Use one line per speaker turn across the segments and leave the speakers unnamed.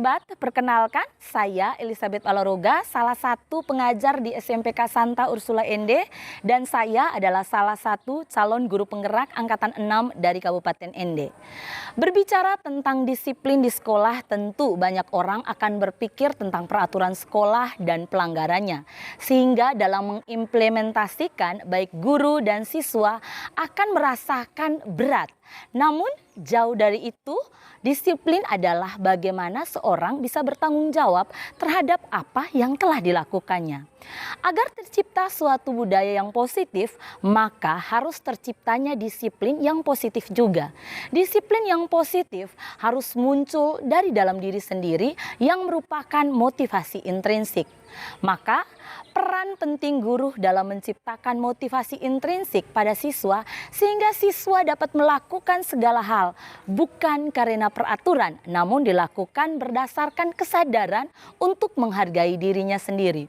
hebat, perkenalkan saya Elizabeth Palaroga, salah satu pengajar di SMPK Santa Ursula Ende, dan saya adalah salah satu calon guru penggerak angkatan 6 dari Kabupaten Ende. Berbicara tentang disiplin di sekolah, tentu banyak orang akan berpikir tentang peraturan sekolah dan pelanggarannya, sehingga dalam mengimplementasikan baik guru dan siswa akan merasakan berat. Namun jauh dari itu, disiplin adalah bagaimana seorang bisa bertanggung jawab terhadap apa yang telah dilakukannya. Agar tercipta suatu budaya yang positif, maka harus terciptanya disiplin yang positif juga. Disiplin yang positif harus muncul dari dalam diri sendiri yang merupakan motivasi intrinsik. Maka peran penting guru dalam menciptakan motivasi intrinsik pada siswa sehingga siswa dapat melakukan segala hal bukan karena peraturan, namun dilakukan berdasarkan kesadaran untuk menghargai dirinya sendiri.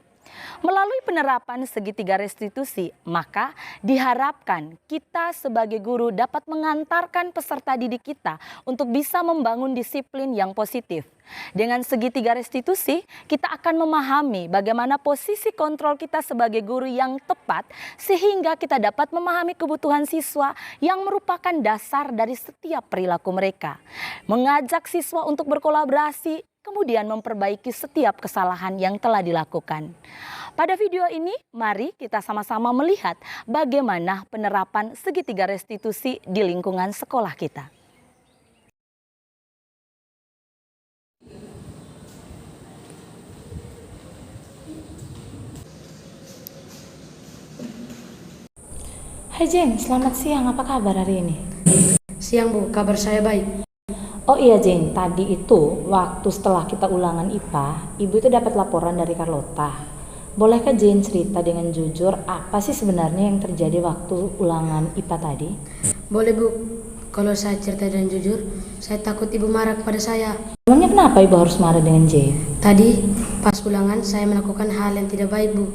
Melalui penerapan segitiga restitusi, maka diharapkan kita sebagai guru dapat mengantarkan peserta didik kita untuk bisa membangun disiplin yang positif. Dengan segitiga restitusi, kita akan memahami bagaimana posisi kontrol kita sebagai guru yang tepat sehingga kita dapat memahami kebutuhan siswa yang merupakan dasar dari setiap perilaku mereka. Mengajak siswa untuk berkolaborasi, kemudian memperbaiki setiap kesalahan yang telah dilakukan. Pada video ini, mari kita sama-sama melihat bagaimana penerapan segitiga restitusi di lingkungan sekolah kita.
Hai Jane, selamat siang. Apa kabar hari ini?
Siang Bu, kabar saya baik.
Oh iya Jane, tadi itu waktu setelah kita ulangan IPA, Ibu itu dapat laporan dari Carlota. Bolehkah Jane cerita dengan jujur apa sih sebenarnya yang terjadi waktu ulangan IPA tadi?
Boleh Bu, kalau saya cerita dan jujur, saya takut Ibu marah kepada saya.
Emangnya kenapa Ibu harus marah dengan Jane?
Tadi pas ulangan saya melakukan hal yang tidak baik Bu.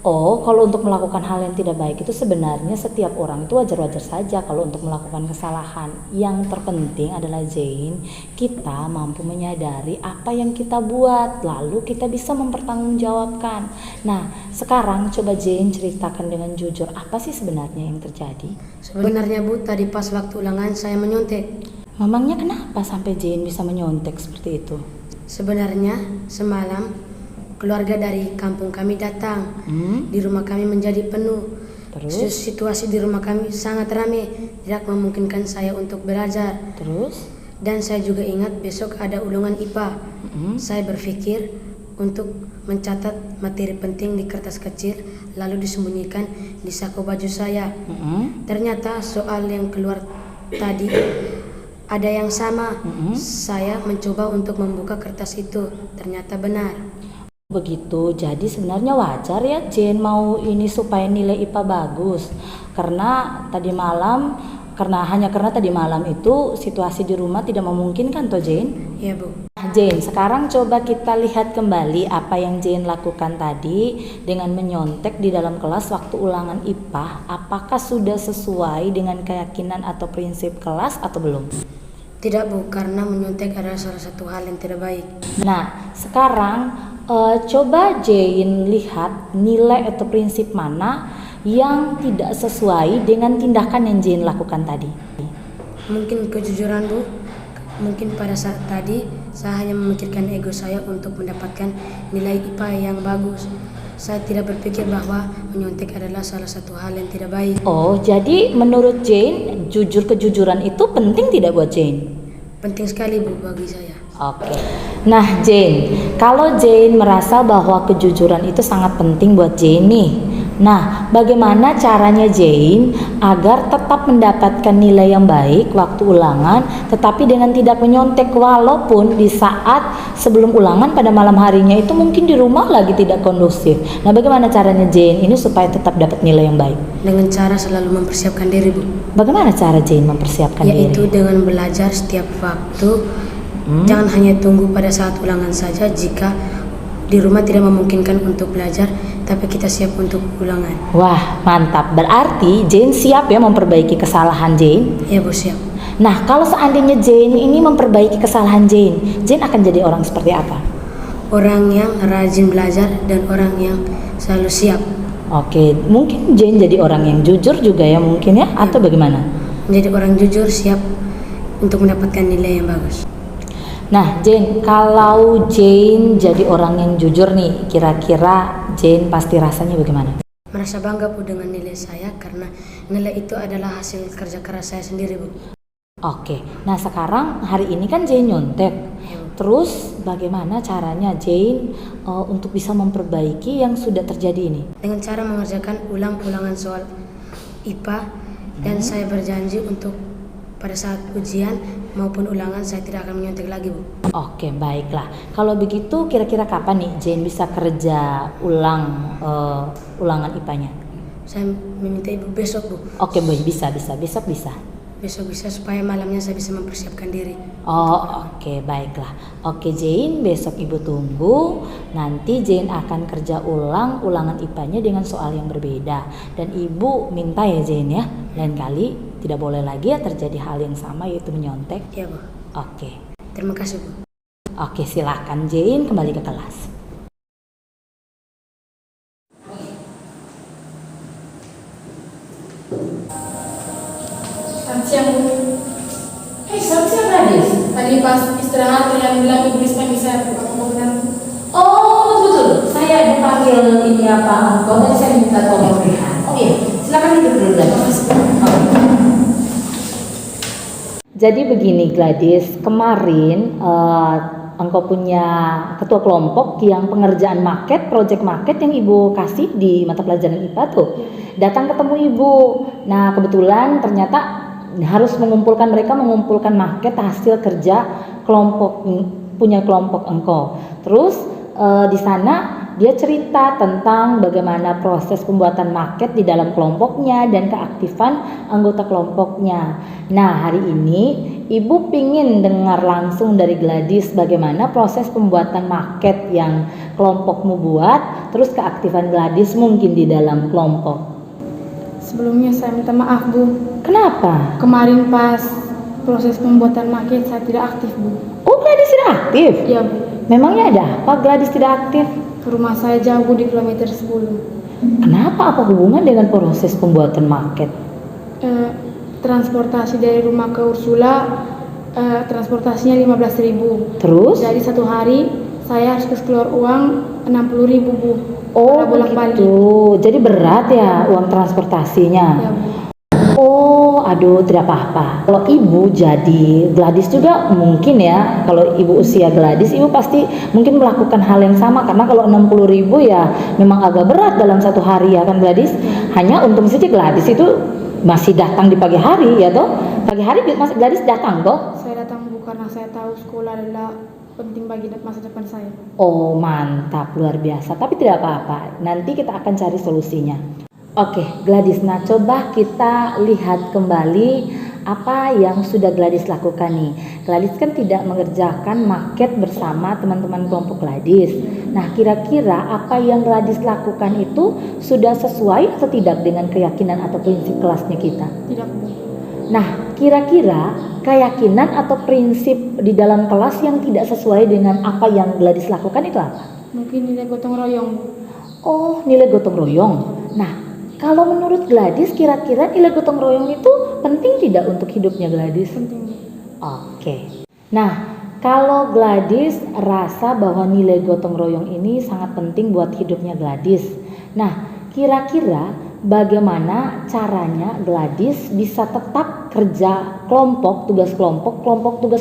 Oh, kalau untuk melakukan hal yang tidak baik itu sebenarnya setiap orang itu wajar-wajar saja kalau untuk melakukan kesalahan. Yang terpenting adalah Jane, kita mampu menyadari apa yang kita buat, lalu kita bisa mempertanggungjawabkan. Nah, sekarang coba Jane ceritakan dengan jujur apa sih sebenarnya yang terjadi?
Sebenarnya Bu, tadi pas waktu ulangan saya menyontek.
Memangnya kenapa sampai Jane bisa menyontek seperti itu?
Sebenarnya semalam keluarga dari kampung kami datang. Di rumah kami menjadi penuh.
Terus?
Situasi di rumah kami sangat ramai, tidak memungkinkan saya untuk belajar.
Terus?
Dan saya juga ingat besok ada ulangan IPA. Saya berpikir untuk mencatat materi penting di kertas kecil lalu disembunyikan di saku baju saya. Ternyata soal yang keluar tadi ada yang sama. Saya mencoba untuk membuka kertas itu, ternyata benar.
Begitu, jadi sebenarnya wajar ya Jane mau ini supaya nilai IPA bagus. Karena tadi malam itu situasi di rumah tidak memungkinkan toh Jane?
Iya Bu.
Jane, sekarang coba kita lihat kembali apa yang Jane lakukan tadi dengan menyontek di dalam kelas waktu ulangan IPA. Apakah sudah sesuai dengan keyakinan atau prinsip kelas atau belum?
Tidak Bu, karena menyontek adalah salah satu hal yang tidak baik.
Nah, sekarang coba Jane lihat nilai atau prinsip mana yang tidak sesuai dengan tindakan yang Jane lakukan tadi.
Mungkin kejujuran Bu, mungkin pada saat tadi saya hanya memikirkan ego saya untuk mendapatkan nilai IPA yang bagus. Saya tidak berpikir bahwa menyontek adalah salah satu hal yang tidak baik.
Oh, jadi menurut Jane, kejujuran itu penting tidak buat Jane?
Penting sekali Bu bagi saya.
Oke. Nah Jane, kalau Jane merasa bahwa kejujuran itu sangat penting buat Jane nih. Nah, bagaimana caranya Jane agar tetap mendapatkan nilai yang baik waktu ulangan tetapi dengan tidak menyontek walaupun di saat sebelum ulangan pada malam harinya itu mungkin di rumah lagi tidak kondusif. Nah, bagaimana caranya Jane ini supaya tetap dapat nilai yang baik?
Dengan cara selalu mempersiapkan diri Bu.
Bagaimana cara Jane mempersiapkan diri?
Yaitu dengan belajar setiap waktu. Jangan hanya tunggu pada saat ulangan saja jika di rumah tidak memungkinkan untuk belajar, tapi kita siap untuk ulangan.
Wah, mantap. Berarti Jane siap ya memperbaiki kesalahan Jane?
Ya Bu, siap.
Nah, kalau seandainya Jane ini memperbaiki kesalahan Jane, Jane akan jadi orang seperti apa?
Orang yang rajin belajar dan orang yang selalu siap.
Oke, mungkin Jane jadi orang yang jujur juga ya mungkin ya, atau bagaimana?
Menjadi orang jujur, siap untuk mendapatkan nilai yang bagus.
Nah, Jane, kalau Jane jadi orang yang jujur nih, kira-kira Jane pasti rasanya bagaimana?
Merasa bangga Bu dengan nilai saya karena nilai itu adalah hasil kerja keras saya sendiri Bu.
Oke, nah sekarang hari ini kan Jane nyontek. Terus bagaimana caranya Jane untuk bisa memperbaiki yang sudah terjadi ini?
Dengan cara mengerjakan ulang-ulangan soal IPA dan saya berjanji untuk pada saat ujian maupun ulangan saya tidak akan menyontek lagi Bu.
Oke, baiklah. Kalau begitu kira-kira kapan nih Jane bisa kerja ulangan IPA-nya?
Saya meminta Ibu besok Bu.
Oke, bisa, besok bisa.
Besok bisa supaya malamnya saya bisa mempersiapkan diri.
Oh, oke, baiklah. Oke Jane, besok Ibu tunggu. Nanti Jane akan kerja ulangan IPA-nya dengan soal yang berbeda. Dan Ibu minta ya Jane ya, lain kali tidak boleh lagi ya terjadi hal yang sama yaitu menyontek.
Iya Bu.
Oke.
Terima kasih Bu.
Oke, silakan Jane kembali ke kelas.
Selamat siang Bu.
Selamat siang Gadis.
Tadi pas istirahat yang bilang Ibu Risma bisa Bu, apa benar?
Oh, betul. Saya dipanggil ini apa engkau tadi saya minta tolong lihat. Oh iya, silakan duduk dulu Gladys. Jadi begini Gladys, kemarin engkau punya ketua kelompok yang pengerjaan market, project market yang Ibu kasih di mata pelajaran IPA tuh. Datang ketemu Ibu. Nah, kebetulan ternyata harus mengumpulkan market hasil kerja punya kelompok engkau. Terus di sana dia cerita tentang bagaimana proses pembuatan market di dalam kelompoknya dan keaktifan anggota kelompoknya. Nah, hari ini Ibu pingin dengar langsung dari Gladys bagaimana proses pembuatan market yang kelompokmu buat, terus keaktifan Gladys mungkin di dalam kelompok.
Sebelumnya saya minta maaf Bu.
Kenapa?
Kemarin pas proses pembuatan market saya tidak aktif Bu.
Oh, Gladys tidak aktif?
Iya Bu.
Memangnya ada apa Gladys tidak aktif?
Rumah saya jauh Bu, di kilometer 10.
Kenapa? Apa hubungan dengan proses pembuatan market?
Transportasi dari rumah ke Ursula, transportasinya 15.000.
Terus?
Jadi satu hari saya harus keluar uang 60.000 Bu.
Oh,
Karena bolak-balik.
begitu. Jadi berat ya uang transportasinya.
Ya Bu.
Oh, aduh, tidak apa-apa. Kalau Ibu jadi Gladys juga mungkin ya. Kalau Ibu usia Gladys, Ibu pasti mungkin melakukan hal yang sama. Karena kalau 60.000 ya memang agak berat dalam satu hari ya kan Gladys. Hanya untung saja Gladys itu masih datang di pagi hari ya toh. Pagi hari Gladys datang toh.
Saya datang Bu karena saya tahu sekolah adalah penting bagi masa depan saya.
Oh, mantap, luar biasa. Tapi tidak apa-apa. Nanti kita akan cari solusinya. Oke, Gladys, nah coba kita lihat kembali apa yang sudah Gladys lakukan nih. Gladys kan tidak mengerjakan market bersama teman-teman kelompok Gladys. Nah, kira-kira apa yang Gladys lakukan itu sudah sesuai atau tidak dengan keyakinan atau prinsip kelasnya kita?
Tidak Bu.
Nah, kira-kira keyakinan atau prinsip di dalam kelas yang tidak sesuai dengan apa yang Gladys lakukan itu apa?
Mungkin nilai gotong royong Bu.
Oh, nilai gotong royong. Nah, kalau menurut Gladys, kira-kira nilai gotong royong itu penting tidak untuk hidupnya Gladys?
Penting Bu.
Oke. Nah, kalau Gladys rasa bahwa nilai gotong royong ini sangat penting buat hidupnya Gladys. Nah, kira-kira bagaimana caranya Gladys bisa tetap kerja kelompok, tugas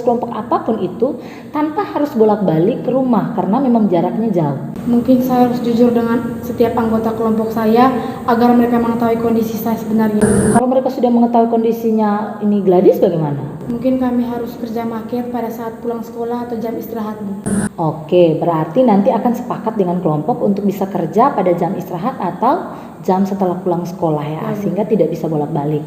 kelompok apapun itu tanpa harus bolak-balik ke rumah karena memang jaraknya jauh.
Mungkin saya harus jujur dengan setiap anggota kelompok saya agar mereka mengetahui kondisi saya sebenarnya.
Kalau mereka sudah mengetahui kondisinya ini Gladys bagaimana?
Mungkin kami harus kerja market pada saat pulang sekolah atau jam istirahat Bu.
Oke, berarti nanti akan sepakat dengan kelompok untuk bisa kerja pada jam istirahat atau jam setelah pulang sekolah ya, sehingga tidak bisa bolak-balik.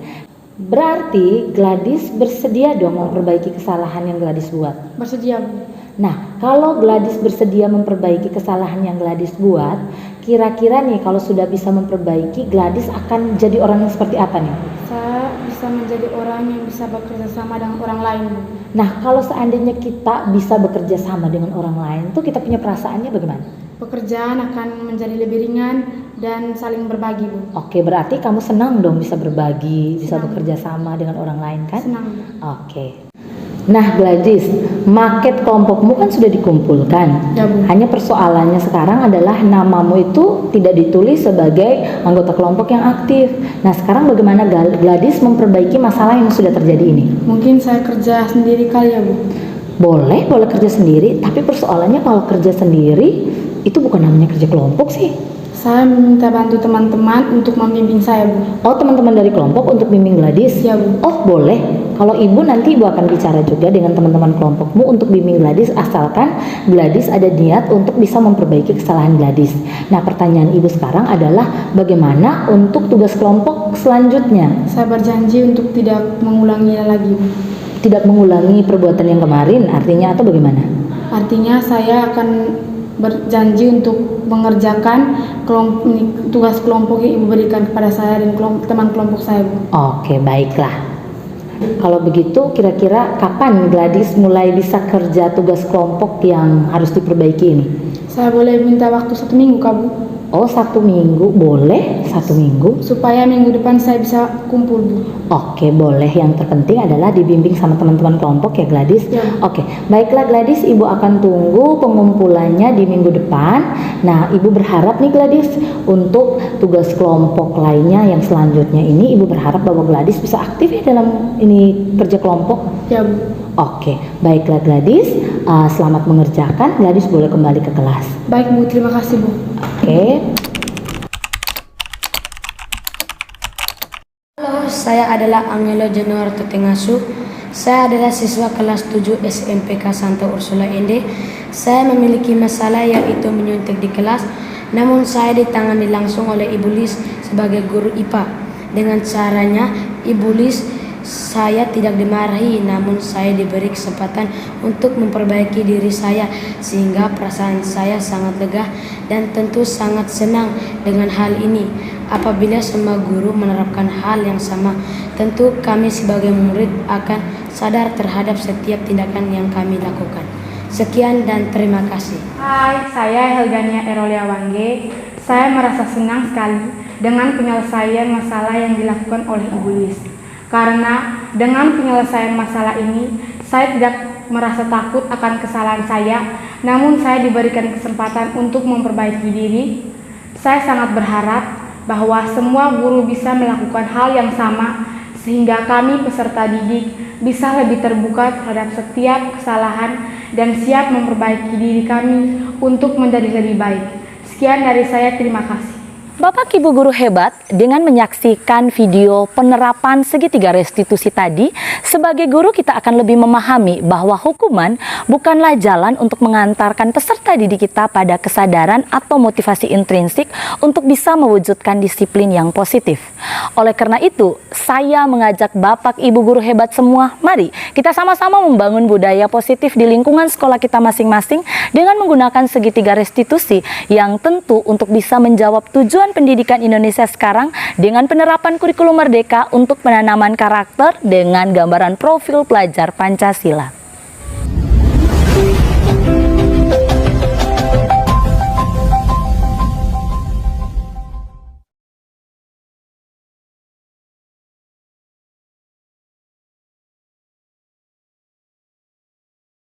Berarti Gladys bersedia dong memperbaiki kesalahan yang Gladys buat.
Bersedia Bu.
Nah, kalau Gladys bersedia memperbaiki kesalahan yang Gladys buat, kira-kira nih kalau sudah bisa memperbaiki, Gladys akan jadi orang yang seperti apa nih?
Saya bisa bisa menjadi orang yang bisa bekerja sama dengan orang lain, Bu.
Nah, kalau seandainya kita bisa bekerja sama dengan orang lain, tuh kita punya perasaannya bagaimana?
Pekerjaan akan menjadi lebih ringan dan saling berbagi, Bu.
Oke, berarti kamu senang dong bisa berbagi, bisa
Senang.
bekerja sama dengan orang lain kan?
Senang, Bu.
Oke. Nah, Gladys, market kelompokmu kan sudah dikumpulkan.
Ya, Bu.
Hanya persoalannya sekarang adalah namamu itu tidak ditulis sebagai anggota kelompok yang aktif. Nah, sekarang bagaimana Gladys memperbaiki masalah yang sudah terjadi ini?
Mungkin saya kerja sendiri kali ya, Bu.
Boleh kerja sendiri, tapi persoalannya kalau kerja sendiri itu bukan namanya kerja kelompok sih.
Saya meminta bantu teman-teman untuk membimbing saya, Bu.
Oh, teman-teman dari kelompok untuk bimbing Gladys?
Ya, Bu.
Oh, boleh. Kalau ibu nanti ibu akan bicara juga dengan teman-teman kelompokmu untuk bimbing Gladys, asalkan Gladys ada niat untuk bisa memperbaiki kesalahan Gladys. Nah, pertanyaan ibu sekarang adalah bagaimana untuk tugas kelompok selanjutnya?
Saya berjanji untuk tidak mengulanginya lagi, Bu.
Tidak mengulangi perbuatan yang kemarin, artinya atau bagaimana?
Artinya saya akan berjanji untuk mengerjakan tugas kelompok yang ibu berikan kepada saya dan teman kelompok saya, Bu.
Oke, baiklah. Kalau begitu, kira-kira kapan Gladys mulai bisa kerja tugas kelompok yang harus diperbaiki ini?
Saya boleh minta waktu 1 minggu, Kak, Bu?
Oh, 1 minggu, boleh 1 minggu.
Supaya minggu depan saya bisa kumpul, Bu.
Oke, boleh. Yang terpenting adalah dibimbing sama teman-teman kelompok ya, Gladys.
Ya.
Oke, baiklah Gladys, ibu akan tunggu pengumpulannya di minggu depan. Nah, ibu berharap nih Gladys, untuk tugas kelompok lainnya yang selanjutnya ini, ibu berharap bahwa Gladys bisa aktif ya dalam ini kerja kelompok.
Ya, Bu.
Oke, baiklah Gladys, selamat mengerjakan. Gladys boleh kembali ke kelas.
Baik, Bu. Terima kasih, Bu.
Oke.
Halo, saya adalah Angelo Januar Tutengasu. Saya adalah siswa kelas 7 SMPK Santa Ursula Ende. Saya memiliki masalah yaitu menyuntik di kelas, namun saya ditangani langsung oleh Ibu Lis sebagai guru IPA. Dengan caranya, Ibu Lis, saya tidak dimarahi, namun saya diberi kesempatan untuk memperbaiki diri saya, sehingga perasaan saya sangat lega dan tentu sangat senang dengan hal ini. Apabila semua guru menerapkan hal yang sama, tentu kami sebagai murid akan sadar terhadap setiap tindakan yang kami lakukan. Sekian dan terima kasih.
Hai, saya Helgania Erolia Wangge. Saya merasa senang sekali dengan penyelesaian masalah yang dilakukan oleh Ibu Lis. Karena dengan penyelesaian masalah ini, saya tidak merasa takut akan kesalahan saya, namun saya diberikan kesempatan untuk memperbaiki diri. Saya sangat berharap bahwa semua guru bisa melakukan hal yang sama, sehingga kami peserta didik bisa lebih terbuka terhadap setiap kesalahan dan siap memperbaiki diri kami untuk menjadi lebih baik. Sekian dari saya, terima kasih.
Bapak Ibu guru hebat, dengan menyaksikan video penerapan segitiga restitusi tadi, sebagai guru kita akan lebih memahami bahwa hukuman bukanlah jalan untuk mengantarkan peserta didik kita pada kesadaran atau motivasi intrinsik untuk bisa mewujudkan disiplin yang positif. Oleh karena itu, saya mengajak Bapak Ibu guru hebat semua, mari kita sama-sama membangun budaya positif di lingkungan sekolah kita masing-masing dengan menggunakan segitiga restitusi yang tentu untuk bisa menjawab tujuan pendidikan Indonesia sekarang dengan penerapan kurikulum merdeka untuk penanaman karakter dengan gambaran profil pelajar Pancasila.